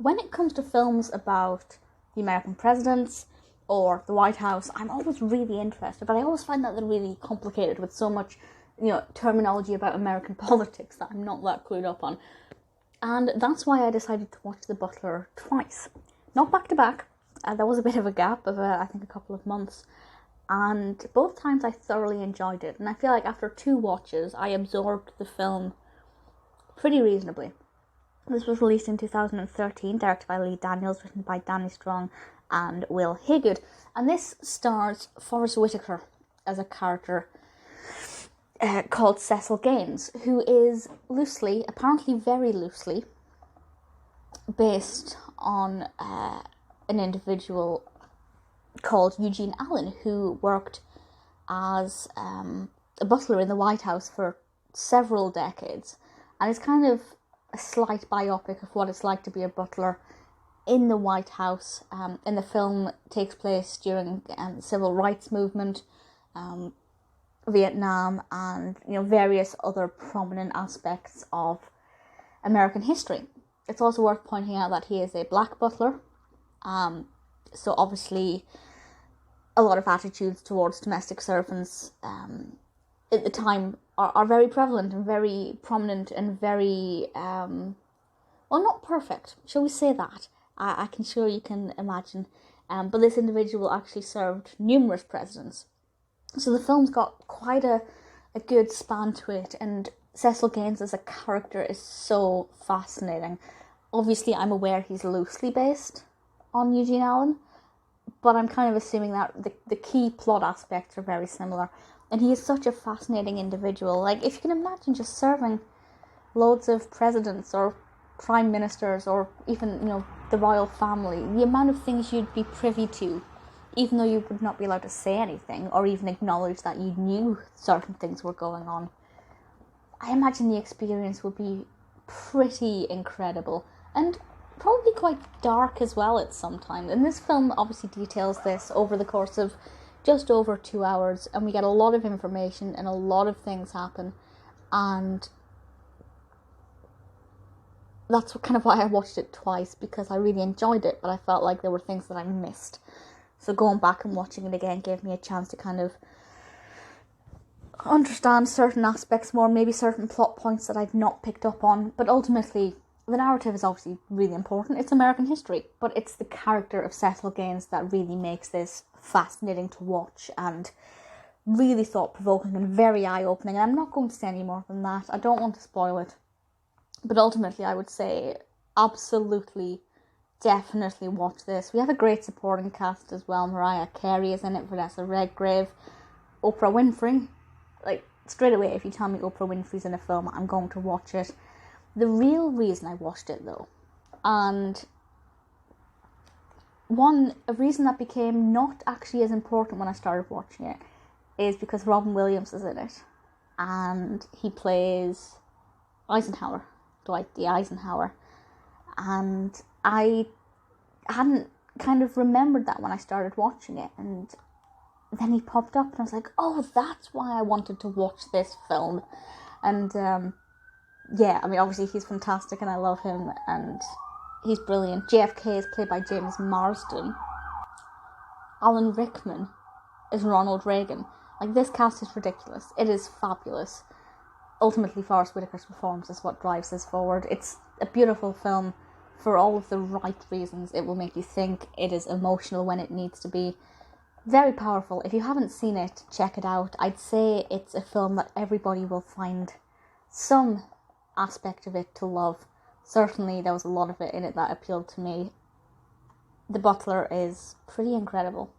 when it comes to films about the American presidents or the White House, I'm always really interested, but I always find that they're really complicated with so much, terminology about American politics that I'm not that clued up on. And that's why I decided to watch The Butler twice. Not back to back. There was a bit of a gap of, I think, a couple of months. And both times I thoroughly enjoyed it. And I feel like after 2 watches, I absorbed the film pretty reasonably. This was released in 2013, directed by Lee Daniels, written by Danny Strong and Will Haygood. And this stars Forest Whitaker as a character called Cecil Gaines, who is loosely, apparently very loosely, based on an individual called Eugene Allen, who worked as a butler in the White House for several decades. And it's kind of a slight biopic of what it's like to be a butler in the White House. And the film takes place during the civil rights movement, Vietnam, and various other prominent aspects of American history. It's also worth pointing out that he is a black butler, so obviously a lot of attitudes towards domestic servants at the time are very prevalent and very prominent and very not perfect, shall we say that. I can sure you can imagine, but this individual actually served numerous presidents. So the film's got quite a good span to it, and Cecil Gaines as a character is so fascinating. Obviously, I'm aware he's loosely based on Eugene Allen, but I'm kind of assuming that the key plot aspects are very similar. And he is such a fascinating individual. Like, if you can imagine just serving loads of presidents or prime ministers or even, the royal family, the amount of things you'd be privy to, even though you would not be allowed to say anything or even acknowledge that you knew certain things were going on. I imagine the experience would be pretty incredible and probably quite dark as well at some time. And this film obviously details this over the course of just over 2 hours, and we get a lot of information and a lot of things happen, and that's kind of why I watched it twice, because I really enjoyed it, but I felt like there were things that I missed. So going back and watching it again gave me a chance to kind of understand certain aspects more, maybe certain plot points that I'd not picked up on. But ultimately, the narrative is obviously really important. It's American history, but it's the character of Cecil Gaines that really makes this fascinating to watch and really thought-provoking and very eye-opening. And I'm not going to say any more than that. I don't want to spoil it. But ultimately, I would say absolutely, definitely watch this. We have a great supporting cast as well. Mariah, Carey is in it, Vanessa, Redgrave, Oprah Winfrey. Like, straight away, if you tell me Oprah Winfrey's in a film, I'm going to watch it. The real reason I watched it, though, and a reason that became not actually as important when I started watching it, is because Robin Williams is in it. And he plays Eisenhower, Dwight D. Eisenhower. And I hadn't kind of remembered that when I started watching it, and then he popped up and I was like, oh, that's why I wanted to watch this film. And yeah, I mean, obviously he's fantastic and I love him and he's brilliant. JFK is played by James Marsden. Alan Rickman is Ronald Reagan. Like, this cast is ridiculous. It is fabulous. Ultimately, Forest Whitaker's performance is what drives this forward. It's a beautiful film for all of the right reasons. It will make you think. It is emotional when it needs to be. Very powerful. If you haven't seen it, check it out. I'd say it's a film that everybody will find some aspect of it to love. Certainly, there was a lot of it in it that appealed to me. The Butler is pretty incredible.